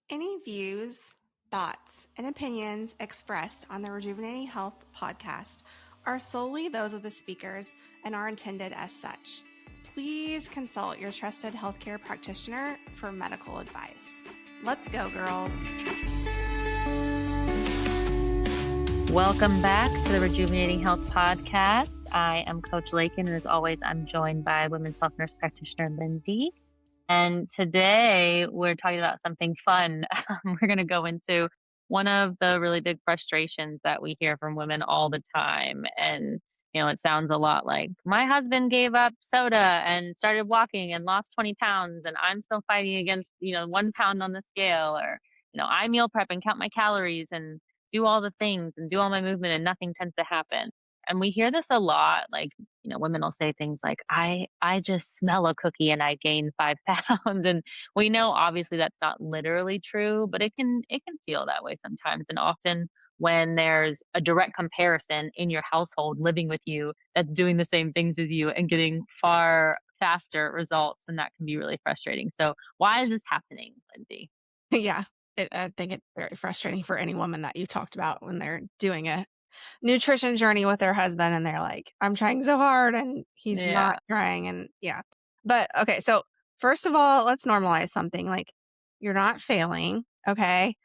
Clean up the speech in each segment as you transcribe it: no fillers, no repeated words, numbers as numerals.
Any views, thoughts, and opinions expressed on the Rejuvenating Health podcast are solely those of the speakers and are intended as such. Please consult your trusted healthcare practitioner for medical advice. Let's go, girls. Welcome back to the Rejuvenating Health podcast. I am Coach Laken, and as always, I'm joined by women's health nurse practitioner Lindsey. And today we're talking about something fun. We're going to go into one of the really big frustrations that we hear from women all the time. And, it sounds a lot like my husband gave up soda and started walking and lost 20 pounds, and I'm still fighting against, 1 pound on the scale, or, I meal prep and count my calories and do all the things and do all my movement and nothing tends to happen. And we hear this a lot, like, women will say things like, I just smell a cookie and I gain 5 pounds. And we know obviously that's not literally true, but it can feel that way sometimes. And often when there's a direct comparison in your household living with you that's doing the same things as you and getting far faster results, then that can be really frustrating. So why is this happening, Lindsey? Yeah, I think it's very frustrating for any woman that you talked about when they're doing a nutrition journey with their husband and they're like, I'm trying so hard and he's Yeah. not trying. And yeah. But okay, so first of all, let's normalize something like you're not failing. Okay.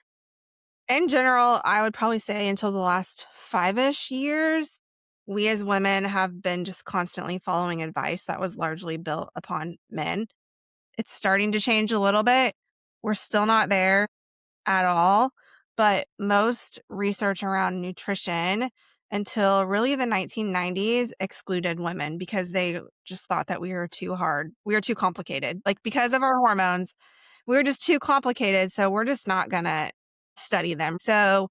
In general, I would probably say until the last 5-ish years, we as women have been just constantly following advice that was largely built upon men. It's starting to change a little bit. We're still not there at all, but most research around nutrition until really the 1990s excluded women because they just thought that we were too hard. We were too complicated. Like because of our hormones, we were just too complicated. So we're just not going to study them. So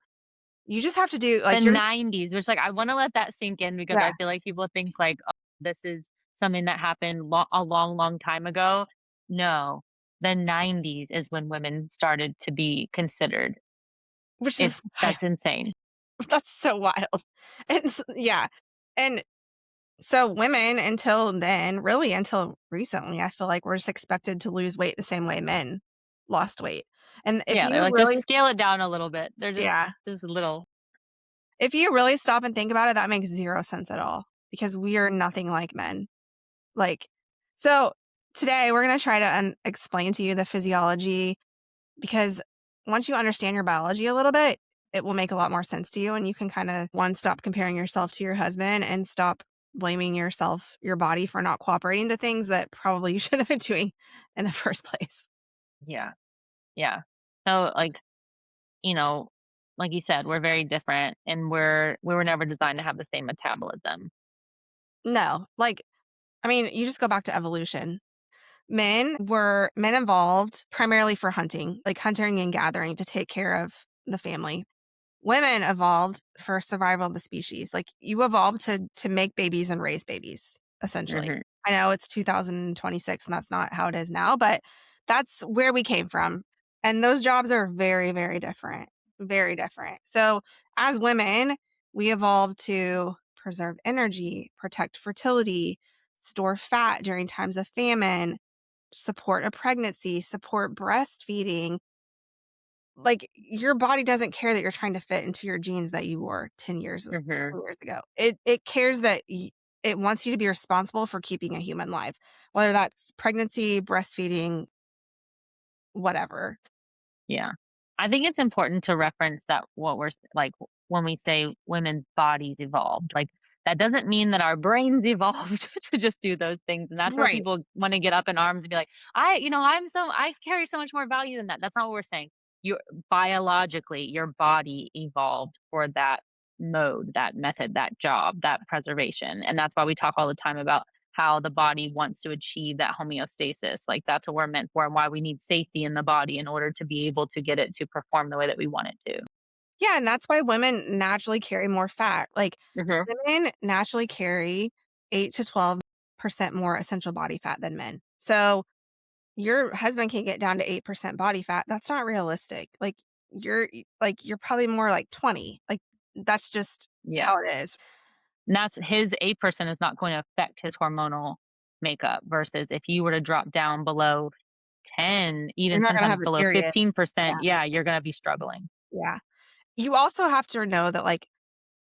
you just have to do The like your, 90s, which, like, I wanna let that sink in because yeah, I feel like people think, like, "Oh, this is something that happened a long, long time ago." No, the 90s is when women started to be considered. which is wild. That's insane. That's so wild. And yeah. And so women until then, really until recently, I feel like we're just expected to lose weight the same way men lost weight. And if Yeah, they're you like, "Just really, scale it down a little bit." They're yeah, just a little. if you really stop and think about it, that makes zero sense at all because we are nothing like men. Like, so today we're going to try to explain to you the physiology because once you understand your biology a little bit, it will make a lot more sense to you. And you can kind of, one, stop comparing yourself to your husband and stop blaming yourself, your body for not cooperating to things that probably you should have been doing in the first place. Yeah, yeah. So, like, you know, like you said, we're very different and we were never designed to have the same metabolism. No, like, I mean, you just go back to evolution. Men evolved primarily for hunting, like hunting and gathering to take care of the family. Women evolved for survival of the species. Like you evolved to make babies and raise babies, essentially. Mhm. I know it's 2026 and that's not how it is now, but that's where we came from. And those jobs are very, very different. Very different. So as women, we evolved to preserve energy, protect fertility, store fat during times of famine, support a pregnancy, support breastfeeding. Like your body doesn't care that you're trying to fit into your jeans that you wore 10 years, Mhm. 20 years ago. It cares that it wants you to be responsible for keeping a human live, whether that's pregnancy, breastfeeding, whatever. Yeah. I think it's important to reference that like when we say women's bodies evolved, like that doesn't mean that our brains evolved to just do those things. And that's where Right. people want to get up in arms and be like, I carry so much more value than that. That's not what we're saying. You biologically, your body evolved for that mode, that method, that job, that preservation. And that's why we talk all the time about how the body wants to achieve that homeostasis. Like that's what we're meant for and why we need safety in the body in order to be able to get it to perform the way that we want it to. Yeah, and that's why women naturally carry more fat. Like Mhm. women naturally carry 8 to 12% more essential body fat than men. So your husband can get down to 8% body fat. That's not realistic. You're probably more like 20. Like that's just Yeah. how it is. And that's his 8% is not going to affect his hormonal makeup versus if you were to drop down below 10, You're even not gonna sometimes have a below period. Yeah, 15%, yeah, you're gonna be struggling. yeah. You also have to know that, like,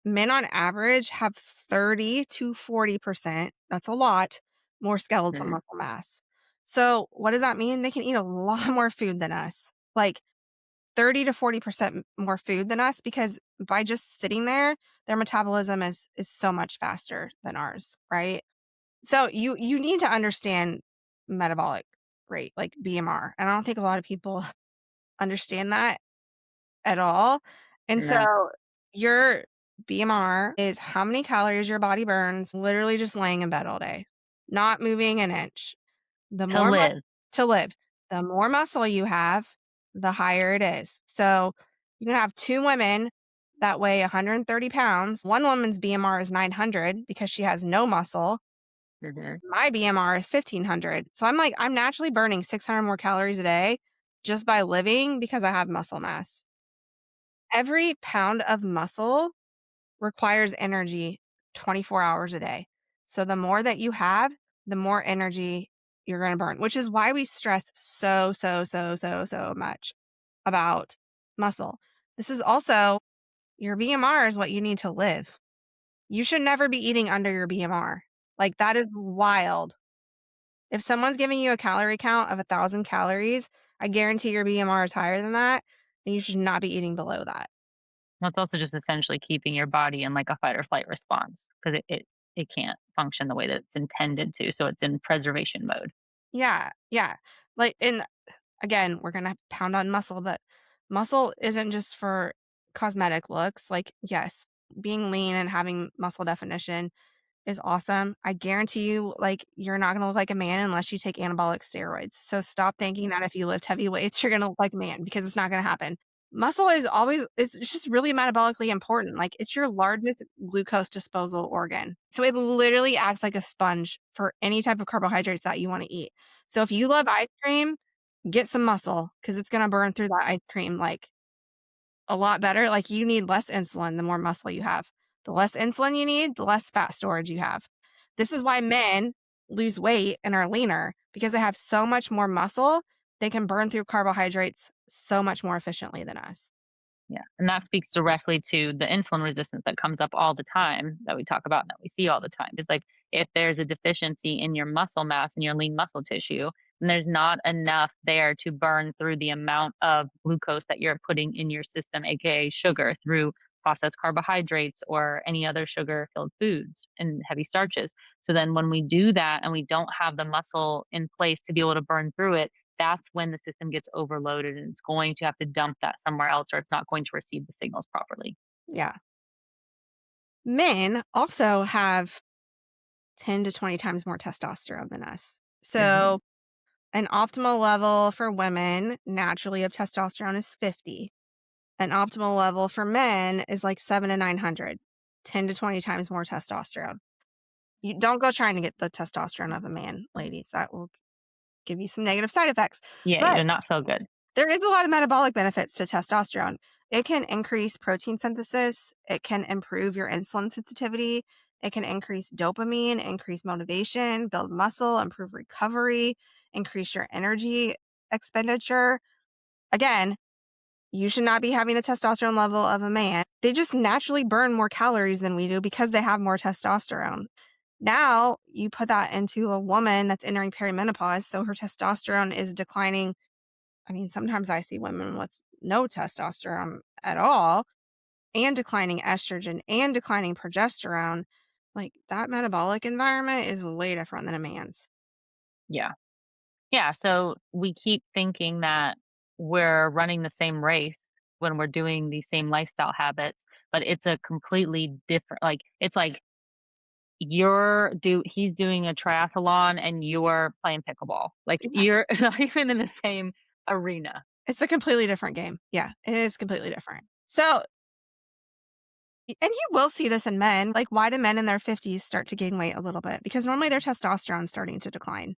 men on average have 30 to 40%, that's a lot, more skeletal Mhm, muscle mass. So, what does that mean? They can eat a lot more food than us, like 30 to 40% more food than us because by just sitting there, their metabolism is so much faster than ours, right? So, you need to understand metabolic rate, like BMR, and I don't think a lot of people understand that at all. And so no. your BMR is how many calories your body burns literally just laying in bed all day, not moving an inch. The To more live. to live, the more muscle you have, the higher it is. So you can have two women that weigh 130 pounds. One woman's BMR is 900 because she has no muscle. Mhm. My BMR is 1500. So I'm like, I'm naturally burning 600 more calories a day just by living because I have muscle mass. Every pound of muscle requires energy 24 hours a day. So the more that you have, the more energy you're going to burn, which is why we stress so much about muscle. This is also your BMR is what you need to live. You should never be eating under your BMR. Like that is wild. If someone's giving you a calorie count of 1,000 calories, I guarantee your BMR is higher than that, and you should not be eating below that. That's also just essentially keeping your body in, like, a fight or flight response 'cause it can't function the way that it's intended to, so it's in preservation mode. Yeah, yeah. Like, and again, we're gonna pound on muscle, but muscle isn't just for cosmetic looks. Like, yes, being lean and having muscle definition is awesome. I guarantee you, like, you're not gonna look like a man unless you take anabolic steroids. So stop thinking that if you lift heavy weights, you're gonna look like a man because it's not gonna happen. Muscle is always it's just really metabolically important. Like it's your largest glucose disposal organ. So it literally acts like a sponge for any type of carbohydrates that you want to eat. So if you love ice cream, get some muscle because it's gonna burn through that ice cream like a lot better. Like, you need less insulin the more muscle you have. The less insulin you need, the less fat storage you have. This is why men lose weight and are leaner because they have so much more muscle, they can burn through carbohydrates so much more efficiently than us. Yeah, and that speaks directly to the insulin resistance that comes up all the time that we talk about and that we see all the time. It's like if there's a deficiency in your muscle mass and your lean muscle tissue, and there's not enough there to burn through the amount of glucose that you're putting in your system, aka sugar, through processed carbohydrates or any other sugar filled foods and heavy starches. So then when we do that and we don't have the muscle in place to be able to burn through it, that's when the system gets overloaded and it's going to have to dump that somewhere else or it's not going to receive the signals properly. Yeah. Men also have 10 to 20 times more testosterone than us. Hmm. So, an optimal level for women naturally of testosterone is 50. An optimal level for men is like 7 to 900, 10 to 20 times more testosterone. You don't go trying to get the testosterone of a man, ladies. That will give you some negative side effects. Yeah, you But do not feel good. there is a lot of metabolic benefits to testosterone. It can increase protein synthesis, it can improve your insulin sensitivity, it can increase dopamine, increase motivation, build muscle, improve recovery, increase your energy expenditure. Again, you should not be having the testosterone level of a man. They just naturally burn more calories than we do because they have more testosterone. Now, you put that into a woman that's entering perimenopause, so her testosterone is declining. I mean, sometimes I see women with no testosterone at all and declining estrogen and declining progesterone. Like, that metabolic environment is way different than a man's. Yeah. Yeah. So we keep thinking that we're running the same race when we're doing these same lifestyle habits, but it's a completely different, like, it's like he's doing a triathlon and you're playing pickleball. Like Yeah. you're not even in the same arena. It's a completely different game. Yeah, it is completely different. So, and you will see this in men. Like, why do men in their 50s start to gain weight a little bit? Because normally their testosterone is starting to decline.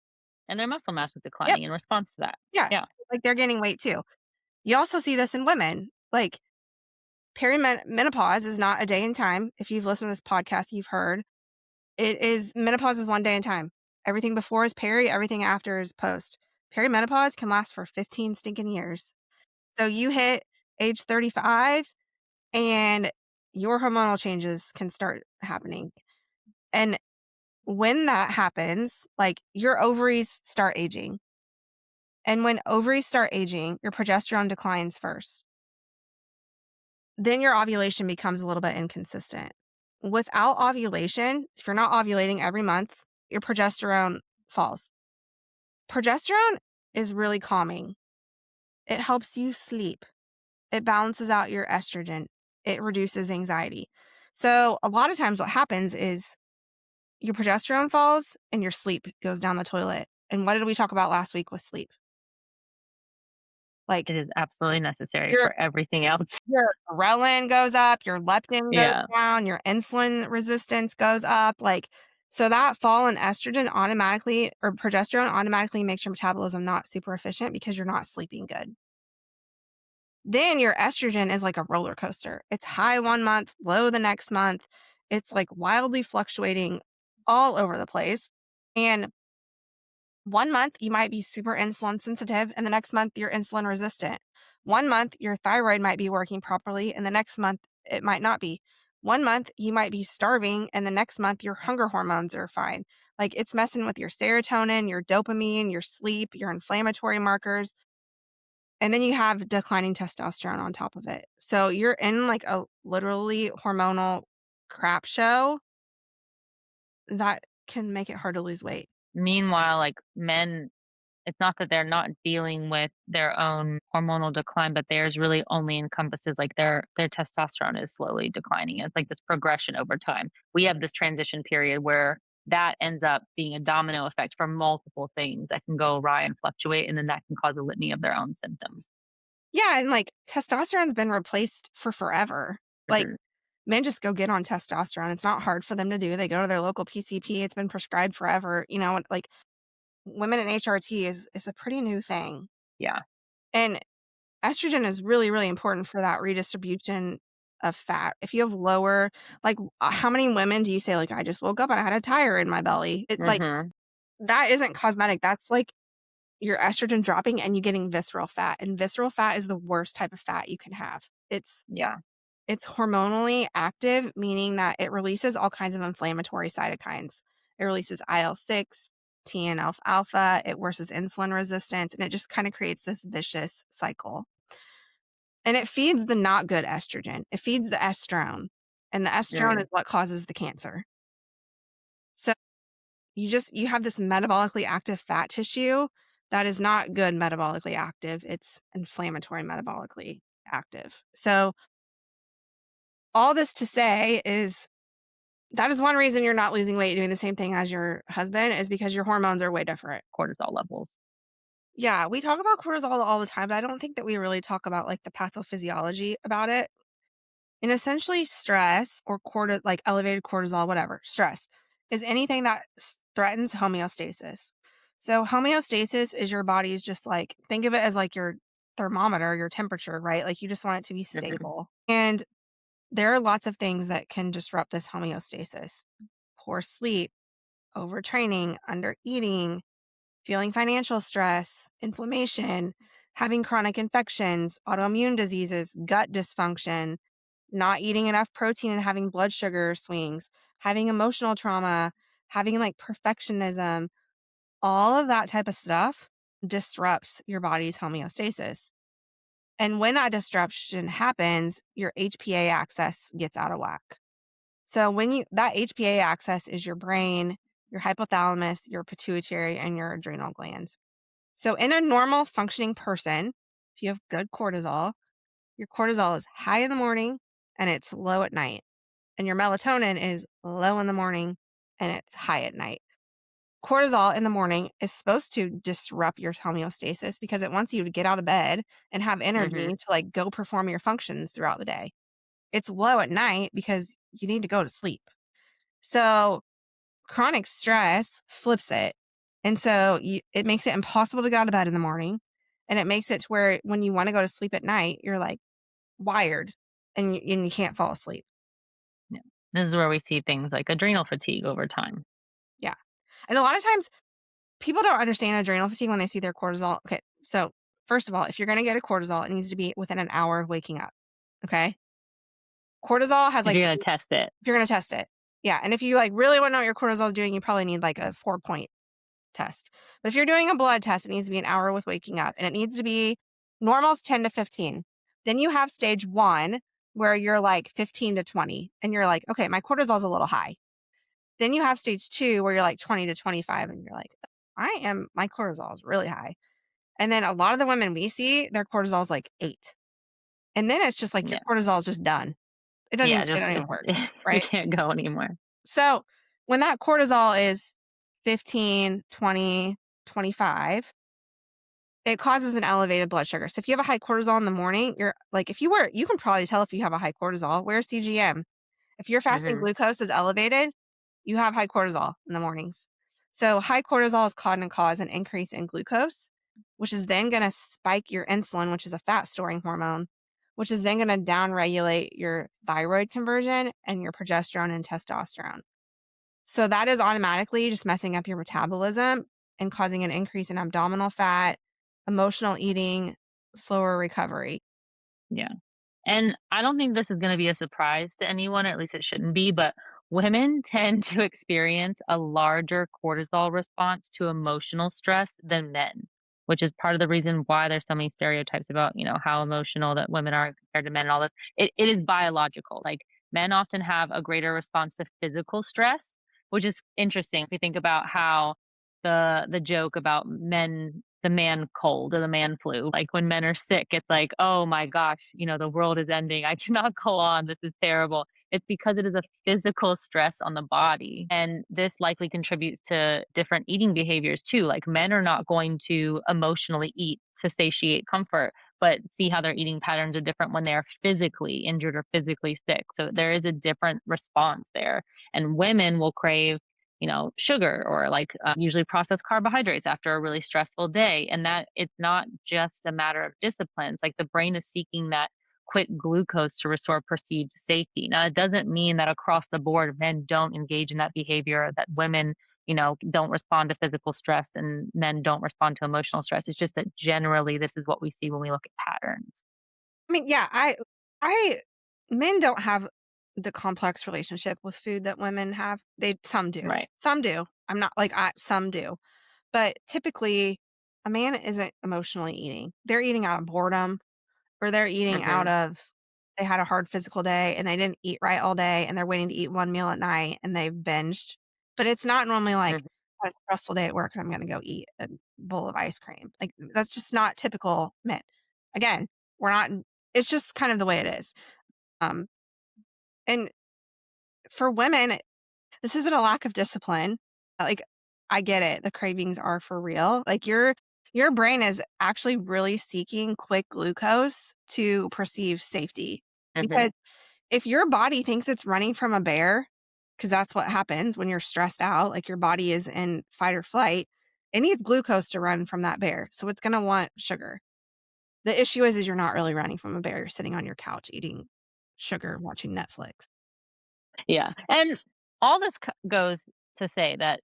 And their muscle mass is Yep. declining in response to that. Yeah. Yeah. Like they're gaining weight too. You also see this in women. Like perimenopause is not a day in time. If you've listened to this podcast, you've heard it is menopause is one day in time. Everything before is peri, everything after is post. Perimenopause can last for 15 stinking years. So you hit age 35 and your hormonal changes can start happening. And when that happens, like your ovaries start aging. And when ovaries start aging, your progesterone declines first. Then your ovulation becomes a little bit inconsistent. Without ovulation, if you're not ovulating every month, your progesterone falls. Progesterone is really calming. It helps you sleep. It balances out your estrogen. It reduces anxiety. So, a lot of times, what happens is your progesterone falls and your sleep goes down the toilet. And what did we talk about last week with sleep? Like It is absolutely necessary your for everything else. your ghrelin goes up, your leptin goes Yeah. down, your insulin resistance goes up. Like, so that fall in estrogen automatically or progesterone automatically makes your metabolism not super efficient because you're not sleeping good. Then your estrogen is like a roller coaster. It's high one month, low the next month. It's like wildly fluctuating all over the place. And one month you might be super insulin sensitive, and the next month you're insulin resistant. One month your thyroid might be working properly, and the next month it might not be. One month you might be starving, and the next month your hunger hormones are fine. Like it's messing with your serotonin, your dopamine, your sleep, your inflammatory markers. And then you have declining testosterone on top of it. So you're in like a literally hormonal crap show that can make it hard to lose weight. Meanwhile, like men, it's not that they're not dealing with their own hormonal decline, but theirs really only encompasses like their testosterone is slowly declining. It's like this progression over time. We have this transition period where that ends up being a domino effect for multiple things that can go awry and fluctuate, and then that can cause a litany of their own symptoms. Yeah, and like testosterone's been replaced for forever. For Like sure. men just go get on testosterone. It's not hard for them to do. They go to their local PCP. It's been prescribed forever. Like women in HRT is a pretty new thing. Yeah. And estrogen is really, really important for that redistribution of fat. If you have lower, like, how many women do you say, like, I just woke up and I had a tire in my belly? Mhm. That isn't cosmetic. That's like your estrogen dropping and you getting visceral fat. And visceral fat is the worst type of fat you can have. Yeah. It's hormonally active, meaning that it releases all kinds of inflammatory cytokines. It releases IL-6, TNF alpha, it worsens insulin resistance, and it just kind of creates this vicious cycle. And it feeds the not good estrogen. It feeds the estrone, and the estrone is Mm. what causes the cancer. So you have this metabolically active fat tissue that is not good metabolically active. It's inflammatory metabolically active. So all this to say is that is one reason you're not losing weight doing the same thing as your husband is because your hormones are way different. Cortisol levels. Yeah, we talk about cortisol all the time, but I don't think that we really talk about like the pathophysiology about it. And essentially, stress or like elevated cortisol, whatever, stress is anything that threatens homeostasis. So, homeostasis is your body's just like, think of it as like your thermometer, your temperature, right? Like, you just want it to be Mhm. stable. And there are lots of things that can disrupt this homeostasis: poor sleep, overtraining, under eating, feeling financial stress, inflammation, having chronic infections, autoimmune diseases, gut dysfunction, not eating enough protein and having blood sugar swings, having emotional trauma, having like perfectionism, all of that type of stuff disrupts your body's homeostasis. And when that disruption happens, your HPA axis gets out of whack. So that HPA axis is your brain, your hypothalamus, your pituitary, and your adrenal glands. So in a normal functioning person, if you have good cortisol, your cortisol is high in the morning and it's low at night. And your melatonin is low in the morning and it's high at night. Cortisol in the morning is supposed to disrupt your homeostasis because it wants you to get out of bed and have energy Mhm. to like go perform your functions throughout the day. It's low at night because you need to go to sleep. So chronic stress flips it. And so it makes it impossible to get out of bed in the morning. And it makes it to where when you want to go to sleep at night, you're like wired and you can't fall asleep. Yeah. This is where we see things like adrenal fatigue over time. Yeah. And a lot of times people don't understand adrenal fatigue when they see their cortisol. Okay, so first of all, if you're going to get a cortisol, it needs to be within an hour of waking up. Okay, cortisol has If like you're gonna test it. if you're going to test it, yeah, and if you like really want to know what your cortisol is doing, you probably need like a 4 point test. But if you're doing a blood test, it needs to be an hour with waking up, and it needs to be normal's 10 to 15. Then you have stage one where you're like 15 to 20, and you're like, okay, my cortisol's a little high. Then you have stage two where you're like 20 to 25, and you're like, my cortisol is really high. And then a lot of the women we see, their cortisol is like 8. And then it's just like your Yeah. cortisol is just done. Yeah, It just don't even work, you right? can't go anymore. So when that cortisol is 15, 20, 25, it causes an elevated blood sugar. So if you have a high cortisol in the morning, you're like, you can probably tell if you have a high cortisol. Wear CGM. If your fasting Mhm. glucose is elevated, you have high cortisol in the mornings. So high cortisol is going to cause an increase in glucose, which is then going to spike your insulin, which is a fat storing hormone, which is then going to downregulate your thyroid conversion and your progesterone and testosterone. So that is automatically just messing up your metabolism and causing an increase in abdominal fat, emotional eating, slower recovery. Yeah. And I don't think this is gonna be a surprise to anyone, or at least it shouldn't be, but women tend to experience a larger cortisol response to emotional stress than men, which is part of the reason why there's so many stereotypes about, how emotional that women are compared to men and all this. It is biological. Like men often have a greater response to physical stress, which is interesting if you think about how the joke about men, the man cold or the man flu. Like when men are sick, it's like, oh my gosh, the world is ending. I cannot go on. This is terrible. It's because it is a physical stress on the body. And this likely contributes to different eating behaviors too. Like men are not going to emotionally eat to satiate comfort, but see how their eating patterns are different when they're physically injured or physically sick. So there is a different response there. And women will crave sugar or like usually processed carbohydrates after a really stressful day. And that it's not just a matter of discipline. It's like the brain is seeking that quick glucose to restore perceived safety. Now, it doesn't mean that across the board men don't engage in that behavior, or that women, don't respond to physical stress and men don't respond to emotional stress. It's just that generally this is what we see when we look at patterns. I mean, yeah, I men don't have the complex relationship with food that women have. Some do. Right. Some do. I'm not like some do. But typically a man isn't emotionally eating. They're eating out of boredom, or they're eating out Hmm. of they had a hard physical day and they didn't eat right all day and they're waiting to eat one meal at night and they've binged. But it's not normally like Hmm. I had a stressful day at work and I'm going to go eat a bowl of ice cream. Like that's just not typical men. Again, we're not it's just kind of the way it is. Um and for women, this isn't a lack of discipline. Like I get it. The cravings are for real. Like your brain is actually really seeking quick glucose to perceive safety. Hmm. Because if your body thinks it's running from a bear, because that's what happens when you're stressed out, like your body is in fight or flight, it needs glucose to run from that bear. So it's going to want sugar. The issue is you're not really running from a bear. You're sitting on your couch eating sugar, watching Netflix. Yeah. And all this goes to say that,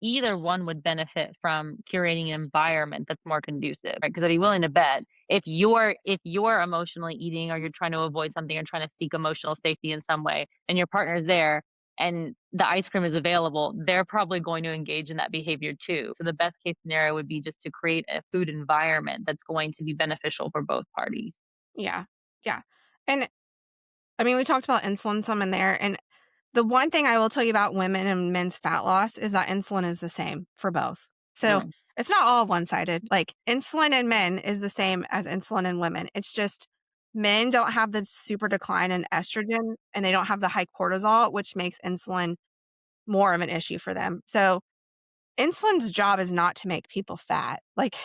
either one would benefit from curating an environment that's more conducive, right? Because I'd be willing to bet if you're emotionally eating, or you're trying to avoid something, or trying to seek emotional safety in some way, and your partner's there and the ice cream is available, they're probably going to engage in that behavior too. So the best case scenario would be just to create a food environment that's going to be beneficial for both parties. Yeah. Yeah. And I mean, we talked about insulin some in there. And the one thing I will tell you about women and men's fat loss is that insulin is the same for both. So Mm. it's not all one sided. Like insulin in men is the same as insulin in women. It's just men don't have the super decline in estrogen and they don't have the high cortisol, which makes insulin more of an issue for them. So insulin's job is not to make people fat. Like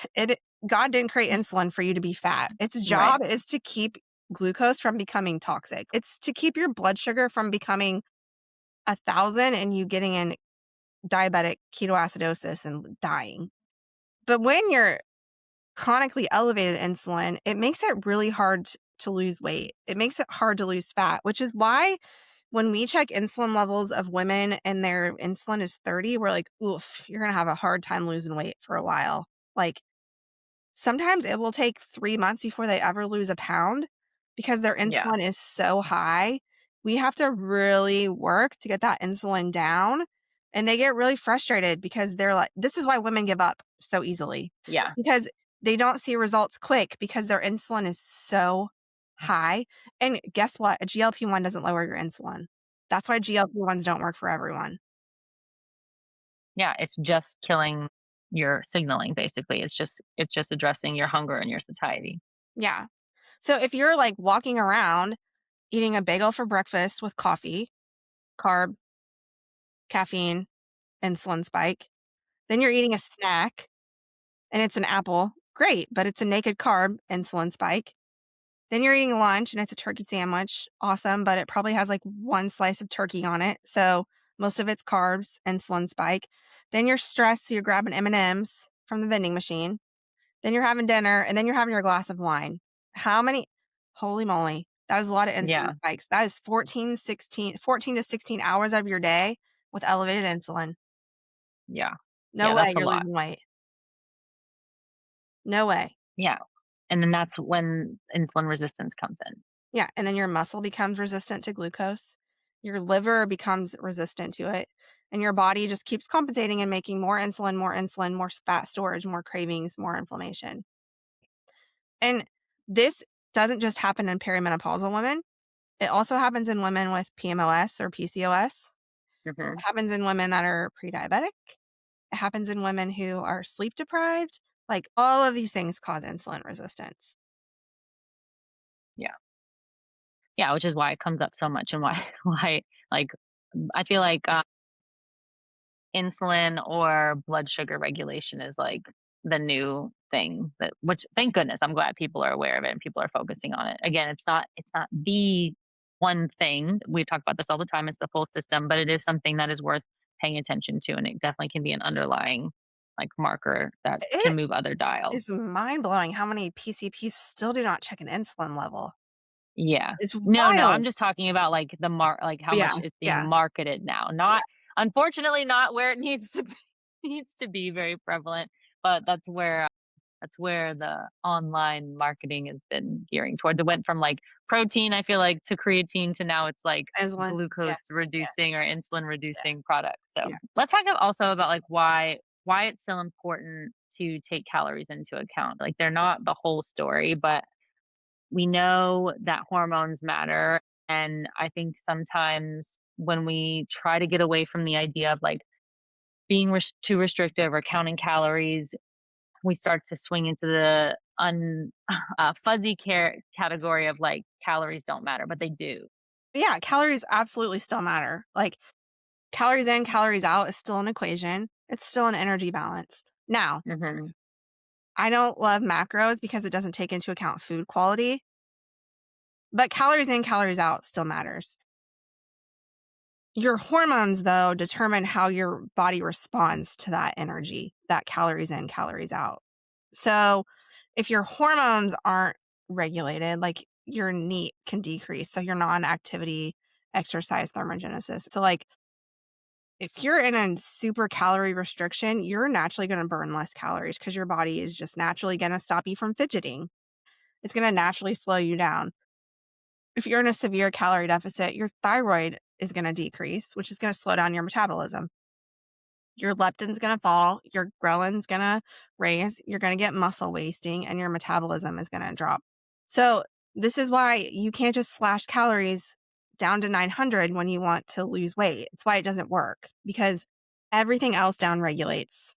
God didn't create insulin for you to be fat. Its Right. job is to keep glucose from becoming toxic. It's to keep your blood sugar from becoming 1,000 and you getting in diabetic ketoacidosis and dying. But when you're chronically elevated insulin, it makes it really hard to lose weight. It makes it hard to lose fat, which is why when we check insulin levels of women and their insulin is 30, we're like, oof, you're going to have a hard time losing weight for a while. Like sometimes it will take 3 months before they ever lose a pound because their Yeah. insulin is so high. We have to really work to get that insulin down. And they get really frustrated because they're like, this is why women give up so easily Yeah. because they don't see results quick because their insulin is so high. And guess what? A GLP-1 doesn't lower your insulin. That's why GLP-1s don't work for everyone. Yeah. It's just killing your signaling, basically. It's just addressing your hunger and your satiety. Yeah. So if you're like walking around eating a bagel for breakfast with coffee, carb, caffeine, insulin spike, then you're eating a snack and it's an apple, great, but it's a naked carb, insulin spike. Then you're eating lunch and it's a turkey sandwich, awesome, but it probably has like one slice of turkey on it. So most of it's carbs, insulin spike. Then you're stressed, so you're grabbing M&Ms from the vending machine. Then you're having dinner and then you're having your glass of wine. How many? Holy moly. That is a lot of insulin Yeah. spikes. That is 14 to 16 hours of your day with elevated insulin. Yeah. No Yeah. way That's a you're lot. losing weight. No way. Yeah. And then that's when insulin resistance comes in. Yeah. And then your muscle becomes resistant to glucose. Your liver becomes resistant to it. And your body just keeps compensating and making more insulin, more fat storage, more cravings, more inflammation. And this doesn't just happen in perimenopausal women. It also happens in women with PMOS or PCOS. Hmm. It happens in women that are pre-diabetic. It happens in women who are sleep deprived. Like all of these things cause insulin resistance. Yeah. Yeah. Which is why it comes up so much and why, why, like, I feel like insulin or blood sugar regulation is like the new thing that, which thank goodness, I'm glad people are aware of it and people are focusing on it. Again, it's not the one thing. We talk about this all the time. It's the full system, but it is something that is worth paying attention to. And it definitely can be an underlying like marker that can It move other dials. is mind blowing how many PCPs still do not check an insulin level. Yeah. It's No, I'm wild. just talking about like like how Yeah. much it's being Yeah. marketed now. Yeah. Not unfortunately not where it needs to be needs to be very prevalent, but that's where the online marketing has been gearing towards. It went from like protein, I feel like, to creatine to now it's like Insulin. Yeah. glucose Yeah. reducing or insulin Yeah. reducing products. So Yeah. let's talk also about like why it's so important to take calories into account. Like they're not the whole story, but we know that hormones matter. And I think sometimes when we try to get away from the idea of like being too restrictive or counting calories, we start to swing into the fuzzy category of like calories don't matter, but they do. Yeah. Calories absolutely still matter. Like calories in, calories out is still an equation. It's still an energy balance. Now, Hmm. I don't love macros because it doesn't take into account food quality, but calories in, calories out still matters. Your hormones, though, determine how your body responds to that energy, that calories in, calories out. So if your hormones aren't regulated, like your NEAT can decrease. So your non activity exercise thermogenesis. So, like, if you're in a super calorie restriction, you're naturally going to burn less calories because your body is just naturally going to stop you from fidgeting. It's going to naturally slow you down. If you're in a severe calorie deficit, your thyroid is going to decrease, which is going to slow down your metabolism. Your leptin's going to fall, your ghrelin's going to raise, you're going to get muscle wasting, and your metabolism is going to drop. So, this is why you can't just slash calories down to 900 when you want to lose weight. It's why it doesn't work because everything else down regulates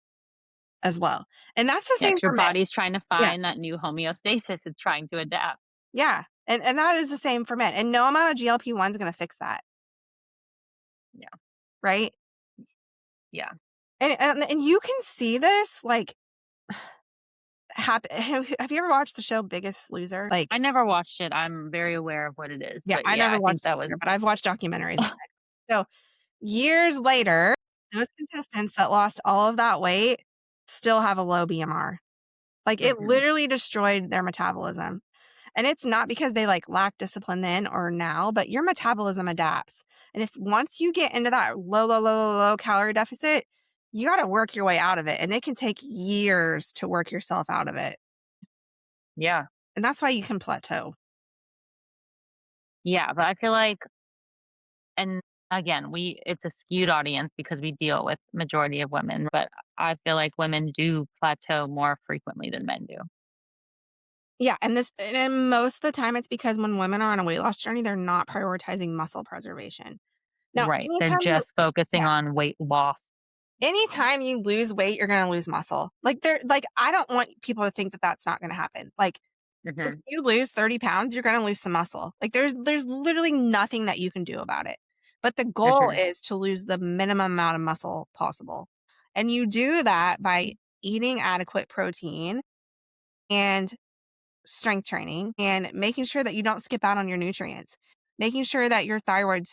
as well. And that's the Yeah, same 'cause your for men. body's trying to Yeah. find that new homeostasis. It's trying to adapt. Yeah. And that is the same for men. And no amount of GLP-1 is going to fix that, Yeah. right? Yeah. And you can see this like happen. Have you ever watched the show Biggest Loser? Like, I never watched it. I'm very aware of what it is, yeah, but I yeah, never I think watched it that was either, but I've watched documentaries on it. So years later, those contestants that lost all of that weight still have a low BMR. Like it Mhm. literally destroyed their metabolism. And it's not because they like lack discipline then or now, but your metabolism adapts. And if once you get into that low calorie deficit, you got to work your way out of it. And it can take years to work yourself out of it. Yeah. And that's why you can plateau. Yeah. But I feel like, and again, it's a skewed audience because we deal with majority of women, but I feel like women do plateau more frequently than men do. Yeah. And most of the time it's because when women are on a weight loss journey, they're not prioritizing muscle preservation. Now, Right. They're just focusing yeah, on weight loss. anytime you lose weight, you're going to lose muscle. Like, I don't want people to think that that's not going to happen. Like, if Hmm. you lose 30 pounds, you're going to lose some muscle. Like, there's literally nothing that you can do about it. But the goal Hmm. is to lose the minimum amount of muscle possible. And you do that by eating adequate protein and strength training and making sure that you don't skip out on your nutrients, making sure that your thyroid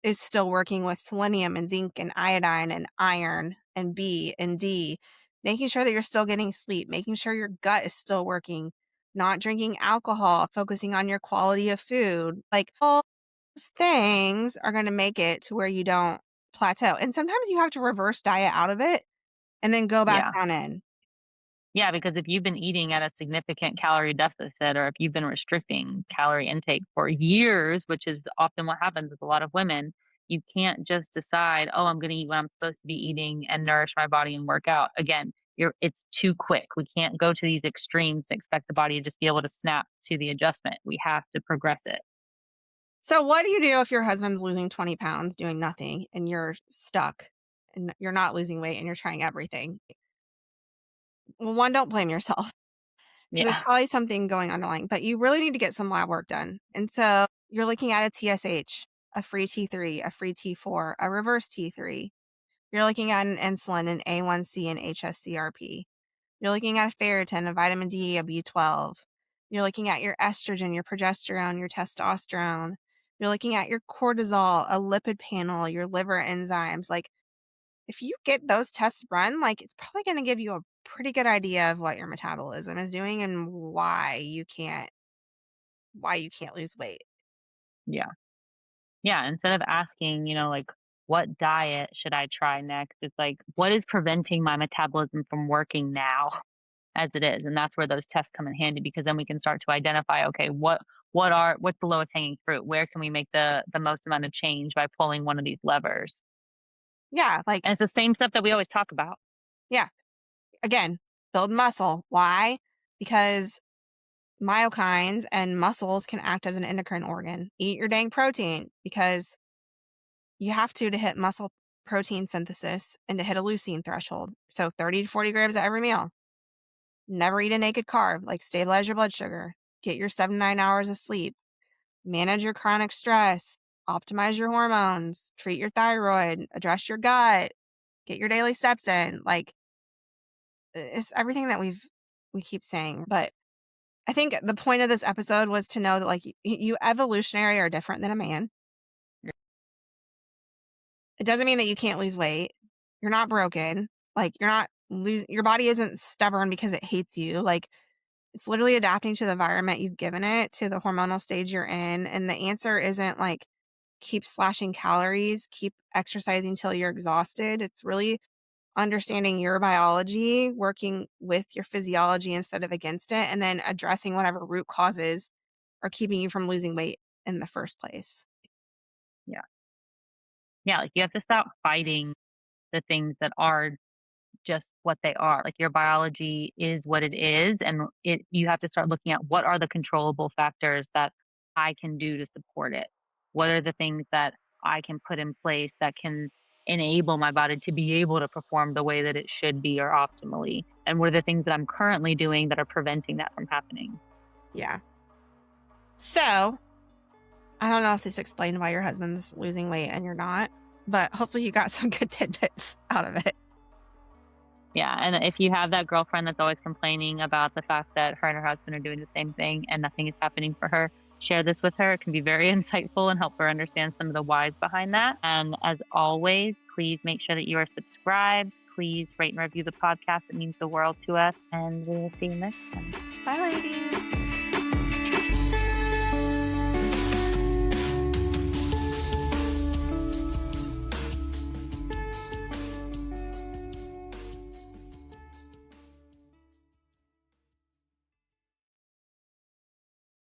is still working with selenium and zinc and iodine and iron and B and D, making sure that you're still getting sleep, making sure your gut is still working, not drinking alcohol, focusing on your quality of food. Like all those things are going to make it to where you don't plateau. And sometimes you have to reverse diet out of it and then go back Yeah. down in. Yeah, because if you've been eating at a significant calorie deficit or if you've been restricting calorie intake for years, which is often what happens with a lot of women, you can't just decide, "Oh, I'm gonna eat what I'm supposed to be eating and nourish my body and work out." Again, it's too quick. We can't go to these extremes to expect the body to just be able to snap to the adjustment. We have to progress it. So what do you do if your husband's losing 20 pounds doing nothing and you're stuck and you're not losing weight and you're trying everything? Well, one, don't blame yourself because there's Yeah. probably something going underlying, but you really need to get some lab work done. And so you're looking at a TSH, a free T3, a free T4, a reverse T3. You're looking at an insulin, an A1C, and HSCRP. You're looking at a ferritin, a vitamin D, a B12. You're looking at your estrogen, your progesterone, your testosterone. You're looking at your cortisol, a lipid panel, your liver enzymes. Like, if you get those tests run, like, it's probably going to give you a pretty good idea of what your metabolism is doing and why you can't lose weight. Yeah. Yeah, instead of asking, like, "What diet should I try next?" It's like, "What is preventing my metabolism from working now?" As it is, and that's where those tests come in handy because then we can start to identify, okay, what's the lowest hanging fruit? Where can we make the most amount of change by pulling one of these levers? Yeah, like, And it's the same stuff that we always talk about. yeah, again, build muscle. Why? Because myokines and muscles can act as an endocrine organ. Eat your dang protein because you have to hit muscle protein synthesis and to hit a leucine threshold. So 30 to 40 grams at every meal. Never eat a naked carb, like stabilize your blood sugar. Get your 7 to 9 hours of sleep. Manage your chronic stress. Optimize your hormones. Treat your thyroid. Address your gut. Get your daily steps in. Like, it's everything that we keep saying. But I think the point of this episode was to know that, like, you evolutionary are different than a man. It doesn't mean that you can't lose weight. You're not broken. Like, you're not losing, your body isn't stubborn because it hates you. Like, it's literally adapting to the environment you've given it, to the hormonal stage you're in. And the answer isn't like keep slashing calories, keep exercising till you're exhausted. It's really understanding your biology, working with your physiology instead of against it, and then addressing whatever root causes are keeping you from losing weight in the first place. Yeah. Yeah, like you have to stop fighting the things that are just what they are. Like your biology is what it is, and you have to start looking at what are the controllable factors that I can do to support it. What are the things that I can put in place that can enable my body to be able to perform the way that it should be or optimally? And what are the things that I'm currently doing that are preventing that from happening? Yeah. So I don't know if this explained why your husband's losing weight and you're not, but hopefully you got some good tidbits out of it. Yeah, and if you have that girlfriend that's always complaining about the fact that her and her husband are doing the same thing and nothing is happening for her, share this with her. It can be very insightful and help her understand some of the whys behind that. And as always, please make sure that you are subscribed. Please rate and review the podcast. It means the world to us. And we will see you next time. Bye, ladies.